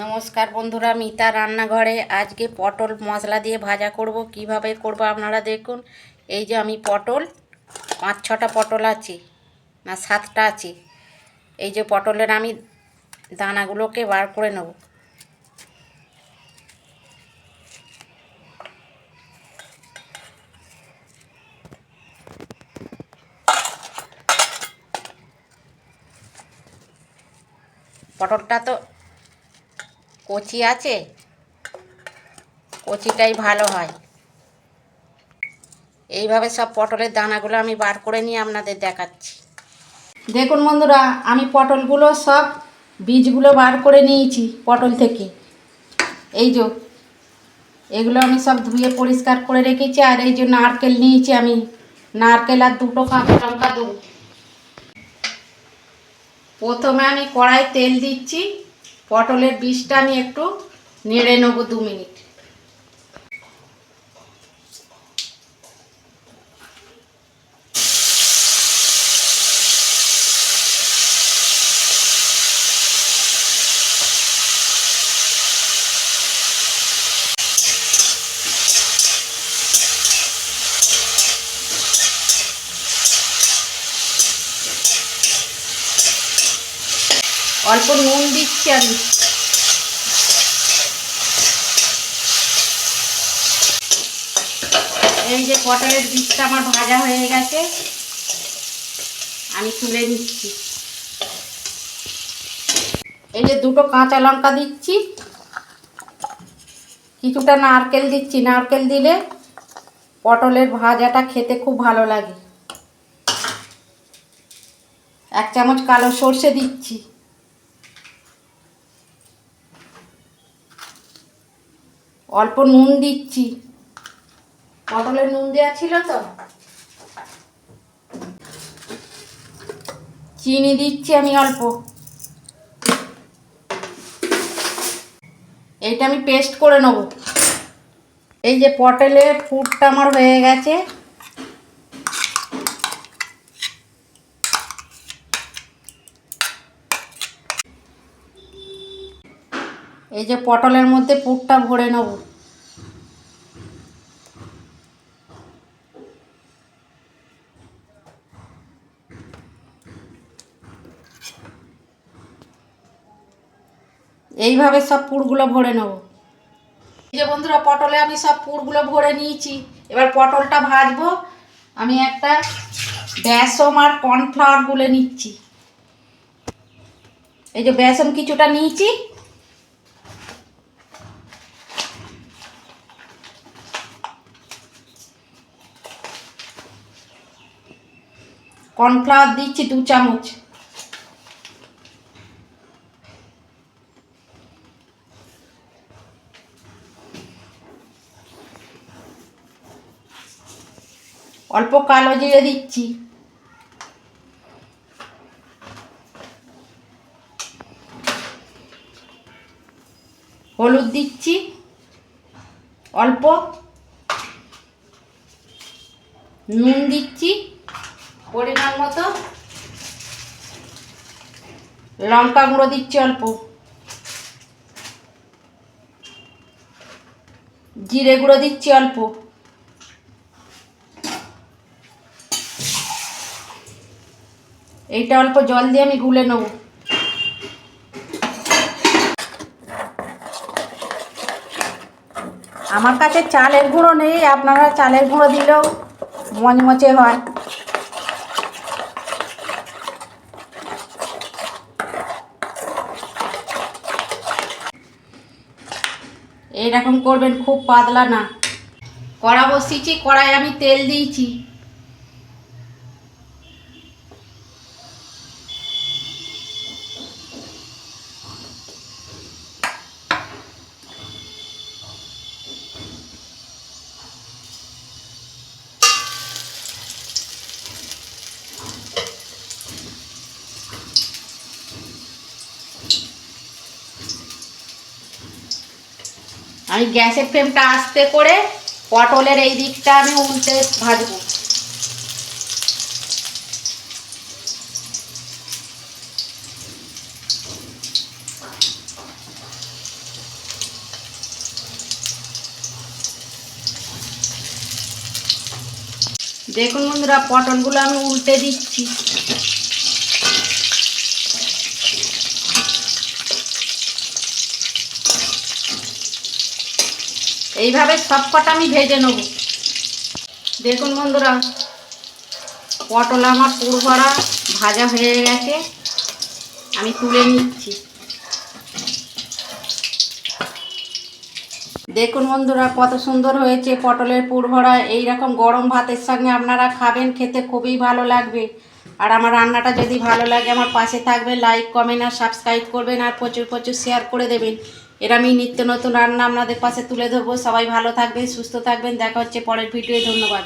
নমস্কার বন্ধুরা, মিতা রান্নাঘরে। আজকে পটল মশলা দিয়ে ভাজা করব। কিভাবে করব আপনারা দেখুন। এই যে আমি পটল 5-6টা পটল আছে, না 7টা আছে। এই যে পটলের আমি দানাগুলোকে বার করে নেব। পটলটা তো কচি আছে, কচিটাই ভালো হয়। এইভাবে সব পটলের দানাগুলো আমি বার করে নিয়ে আপনাদের দেখাচ্ছি। দেখুন বন্ধুরা, আমি পটলগুলো সব বীজগুলো বার করে নিয়েছি পটল থেকে। এই যে এগুলো আমি সব ধুয়ে পরিষ্কার করে রেখেছি। আর এই যে নারকেল নিয়েছি আমি, নারকেল আর 2টো কাঁচা লঙ্কা দেবো। প্রথমে আমি কড়াই তেল দিচ্ছি। পটলের বীজটা আমি একটু নেড়ে নেব 2 মিনিট। অল্প নুন দিচ্ছি আমি। এই যে পটলের বীজটা আমার ভাজা হয়ে গেছে, আমি তুলে নিচ্ছি। এই যে 2টো কাঁচা লঙ্কা দিচ্ছি, কিছুটা নারকেল দিচ্ছি। নারকেল দিলে পটলের ভাজাটা খেতে খুব ভালো লাগে। 1 চামচ কালো সর্ষে দিচ্ছি। অল্প নুন দিচ্ছি, পটলে নুন দেওয়া ছিল তো। চিনি দিচ্ছি আমি অল্প। এইটা আমি পেস্ট করে নেব। এই যে পটলের পুরটা আমার হয়ে গেছে। এই যে পটলের মধ্যে পুরটা ভরে নেব। এইভাবে সব পুরগুলো ভরে নেব। এই যে বন্ধুরা, পটলে আমি সব পুরগুলো ভরে নিয়েছি। এবার পটলটা ভাজবো। আমি একটা বেসন আর কর্নফ্লাওয়ার গুলে নিচ্ছি। এই যে বেসন কিছুটা নিয়েছি, কর্নফ্লাওয়ার দিচ্ছি 2 চামচ। অল্প কালো জিরে দিচ্ছি। হলুদ দিচ্ছি অল্প। নুন দিচ্ছি পরিমাণ মতো। লঙ্কা গুঁড়ো দিচ্ছি অল্প। জিরে গুঁড়ো দিচ্ছি অল্প। এইটা অল্প জল দিয়ে আমি গুলে নেব। আমার কাছে চালের গুঁড়ো নেই, আপনারা চালের গুঁড়ো দিলেও মচমচে হয়। এইরকম করবেন, খুব পাতলা না। কড়া বসিয়েছি, কড়াই আমি তেল দিয়েছি। আমি গ্যাসের ফ্লেমটা আস্তে করে পটলের এই দিকটা আমি উল্টে ভাজবো। দেখুন বন্ধুরা, পটলগুলো আমি উল্টে দিচ্ছি। এইভাবে সব কটা আমি ভেজে নেব। দেখুন বন্ধুরা, পটল আমার পুর ভরা ভাজা হয়ে গেছে, আমি তুলে নিচ্ছি। দেখুন বন্ধুরা, কত সুন্দর হয়েছে পটলের পুর ভরা। এইরকম গরম ভাতের সঙ্গে আপনারা খাবেন, খেতে খুবই ভালো লাগবে। আর আমার রান্নাটা যদি ভালো লাগে আমার পাশে থাকবে, লাইক কমেন্ট আর সাবস্ক্রাইব করবেন, আর প্রচুর প্রচুর শেয়ার করে দেবেন। এর আমি নিত্য নতুন রান্না আপনাদের পাশে তুলে ধরবো। সবাই ভালো থাকবেন, সুস্থ থাকবেন। দেখা হচ্ছে পরের ভিডিওয়ে। ধন্যবাদ।